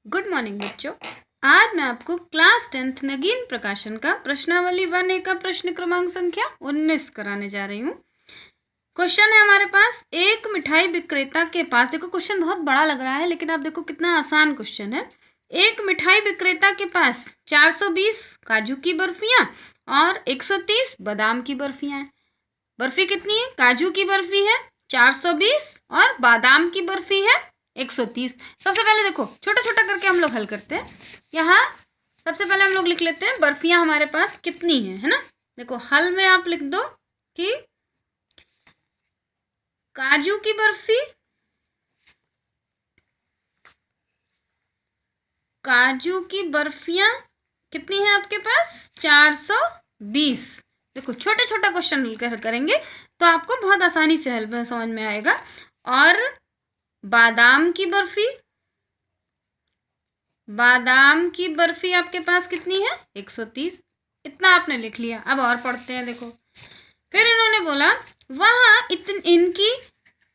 Good morning बच्चों। आज मैं आपको क्लास 10th नगीन प्रकाशन का प्रश्नावली 1A का प्रश्न क्रमांक संख्या 19 कराने जा रही हूँ। क्वेश्चन है हमारे पास, एक मिठाई विक्रेता के पास, देखो क्वेश्चन बहुत बड़ा लग रहा है लेकिन आप देखो कितना आसान क्वेश्चन है। एक मिठाई विक्रेता के पास 420 काजू की बर्फियां और 130 बादाम की बर्फियां हैं। बर्फी कितनी है? काजू की बर्फी है 420 और बादाम की बर्फी है 130। सबसे पहले देखो छोटा छोटा करके हम लोग हल करते हैं। यहाँ सबसे पहले हम लोग लिख लेते हैं बर्फियां हमारे पास कितनी है ना। देखो हल में आप लिख दो कि काजू की बर्फी, काजू की बर्फियां कितनी है आपके पास? 420। देखो छोटे छोटा क्वेश्चन करेंगे तो आपको बहुत आसानी से हल समझ में आएगा। और बादाम की बर्फी, बादाम की बर्फी आपके पास कितनी है? 130। इतना आपने लिख लिया। अब और पढ़ते हैं। देखो फिर इन्होंने बोला वह इनकी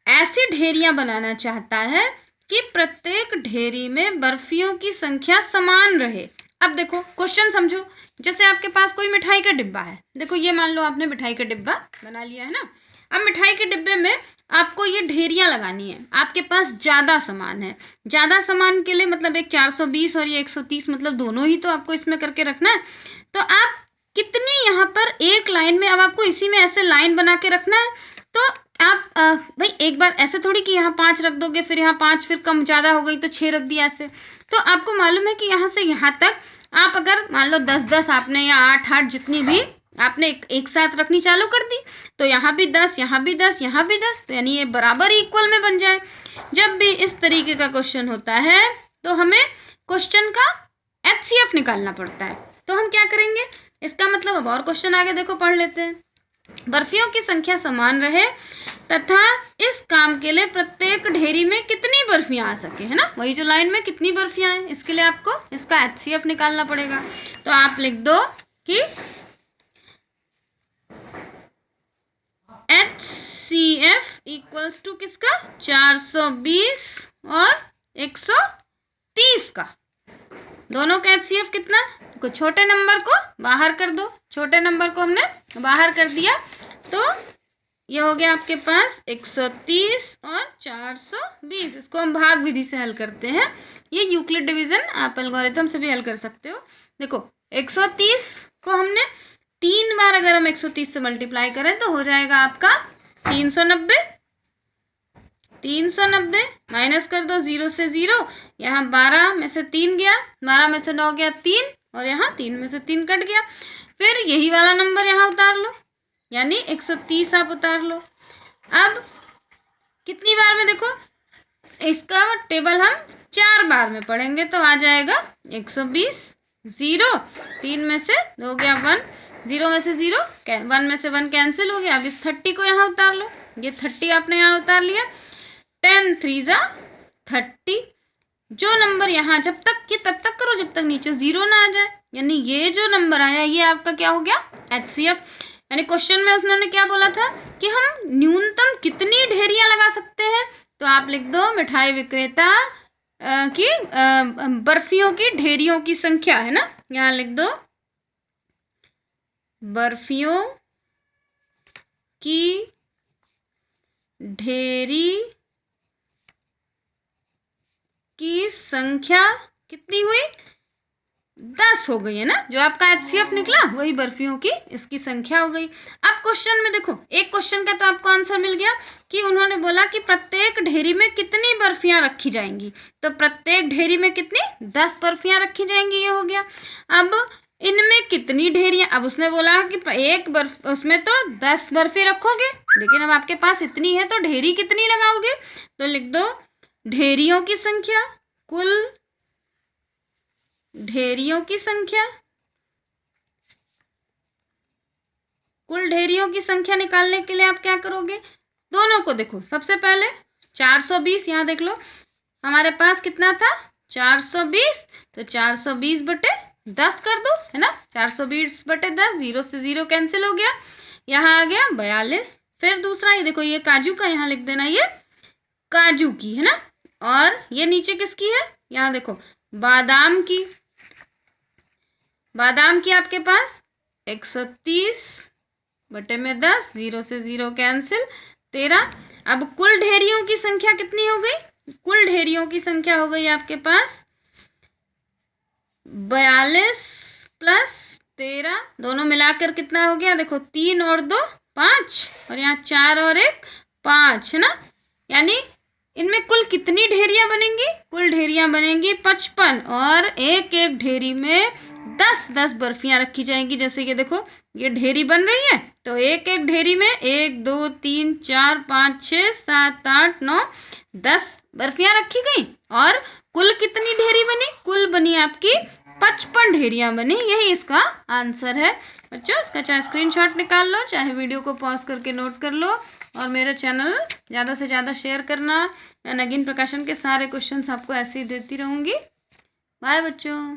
ऐसी ढेरियां बनाना चाहता है कि प्रत्येक ढेरी में बर्फियों की संख्या समान रहे। अब देखो क्वेश्चन समझो। जैसे आपके पास कोई मिठाई का डिब्बा है। देखो ये मान लो आपने मिठाई का डिब्बा बना लिया है ना। अब मिठाई के डिब्बे में आपको ये ढेरियां लगानी है। आपके पास ज़्यादा सामान है। ज़्यादा सामान के लिए मतलब एक 420 और ये 130 मतलब दोनों ही तो आपको इसमें करके रखना है। तो आप कितनी यहाँ पर एक लाइन में, अब आपको इसी में ऐसे लाइन बना के रखना है। तो आप भाई एक बार ऐसे थोड़ी कि यहाँ 5 रख दोगे फिर यहाँ 5 फिर कम ज़्यादा हो गई तो 6 रख दिया ऐसे। तो आपको मालूम है कि यहाँ से यहाँ तक आप अगर मान लो 10-10 आपने या 8-8 जितनी भी आपने एक साथ रखनी चालू कर दी तो यहाँ भी 10, यहाँ भी 10, यहाँ भी 10, तो यानी ये बराबर इक्वल में बन जाए। जब भी इस तरीके का क्वेश्चन होता है तो हमें क्वेश्चन का HCF निकालना पड़ता है। तो हम क्या करेंगे, इसका मतलब अब और क्वेश्चन आगे देखो पढ़ लेते हैं। बर्फियों की संख्या समान रहे तथा इस काम के लिए प्रत्येक ढेरी में कितनी बर्फियां आ सके, है ना। वही जो लाइन में कितनी बर्फियां हैं इसके लिए आपको इसका HCF निकालना पड़ेगा। तो आप लिख दो कि HCF इक्वल्स टू किसका? 420 और 130 का। दोनों का HCF कितना? तो छोटे नंबर को बाहर कर दो। छोटे नंबर को हमने बाहर कर दिया तो ये हो गया आपके पास 130 और 420। इसको हम भाग विधि से हल करते हैं। ये यूक्लिड डिवीजन आप एल्गोरिथम से भी हल कर सकते हो। देखो 130 को हमने 3 बार अगर हम 130 से मल्टीप्लाई करें तो हो जाएगा आपका 390। 390 माइनस कर दो 0 से 0। यहाँ 12 में से 3 गया, 12 में से 9 गया 3 और यहाँ 3 में से 3 कट गया। फिर यही वाला नंबर यहाँ उतार लो यानी 130 आप उतार लो। अब कितनी बार में देखो इसका टेबल हम 4 बार में पढ़ेंगे तो आ जाएगा 120, 0, 3 में से 2 हो गया 1, 0 में से 0, 1 में से 1 कैंसिल हो गया। अब इस 30 को यहाँ उतार लो। ये 30 आपने यहाँ उतार लिया। 10 3 जा 30। जो नंबर यहाँ जब तक कि तब तक करो जब तक नीचे 0 ना आ जाए। यानी ये जो नंबर आया ये आपका क्या हो गया? HCF। यानी क्वेश्चन में उन्होंने क्या बोला था कि हम न्यूनतम कितनी ढेरियां लगा सकते हैं। तो आप लिख दो मिठाई विक्रेता की बर्फियों की ढेरियों की संख्या, है ना। यहाँ लिख दो बर्फियों की ढेरी की संख्या कितनी हुई? 10 हो गई, है ना। जो आपका HCF निकला वही बर्फियों की इसकी संख्या हो गई। अब क्वेश्चन में देखो एक क्वेश्चन का तो आपको आंसर मिल गया कि उन्होंने बोला कि प्रत्येक ढेरी में कितनी बर्फियां रखी जाएंगी। तो प्रत्येक ढेरी में कितनी? 10 बर्फियां रखी जाएंगी, ये हो गया। अब इनमें कितनी ढेरियां? अब उसने बोला कि एक बर्फ उसमें तो 10 बर्फी रखोगे लेकिन अब आपके पास इतनी है तो ढेरी कितनी लगाओगे? तो लिख दो ढेरियों की संख्या, कुल ढेरियों की संख्या। कुल ढेरियों की संख्या निकालने के लिए आप क्या करोगे? दोनों को देखो। सबसे पहले 420 यहाँ देख लो हमारे पास कितना था? 420। तो 420 बटे 10 कर दो, है ना। 420 बटे 10, 0 से 0 कैंसिल हो गया। यहाँ आ गया 42। फिर दूसरा ये देखो ये काजू का यहाँ लिख देना, ये काजू की, है ना। और ये नीचे किसकी है? यहाँ देखो बादाम की आपके पास 130 बटे में 10, 0 से 0 कैंसिल, 13। अब कुल ढेरियों की संख्या कितनी हो गई? कुल ढेरियों की संख्या हो गई आपके पास 42 प्लस 13, दोनों मिलाकर कितना हो गया? देखो 3 और 2 5, और यहाँ 4 और 1 5 है ना। यानी इनमें कुल कितनी ढेरियां बनेंगी? कुल ढेरियां बनेंगी 55, और एक एक ढेरी में 10-10 बर्फियां रखी जाएंगी। जैसे कि देखो ये ढेरी बन रही है, तो एक एक ढेरी में 1 2 3 4 5 6 7 8 9 10 बर्फियां रखी गई। और कुल कितनी ढेरी बनी? कुल बनी आपकी 55 ढेरियां बनी। यही इसका आंसर है बच्चों। इसका चाहे स्क्रीनशॉट निकाल लो, चाहे वीडियो को पॉज करके नोट कर लो, और मेरा चैनल ज़्यादा से ज़्यादा शेयर करना। मैं नगीन प्रकाशन के सारे क्वेश्चंस आपको ऐसे ही देती रहूँगी। बाय बच्चों।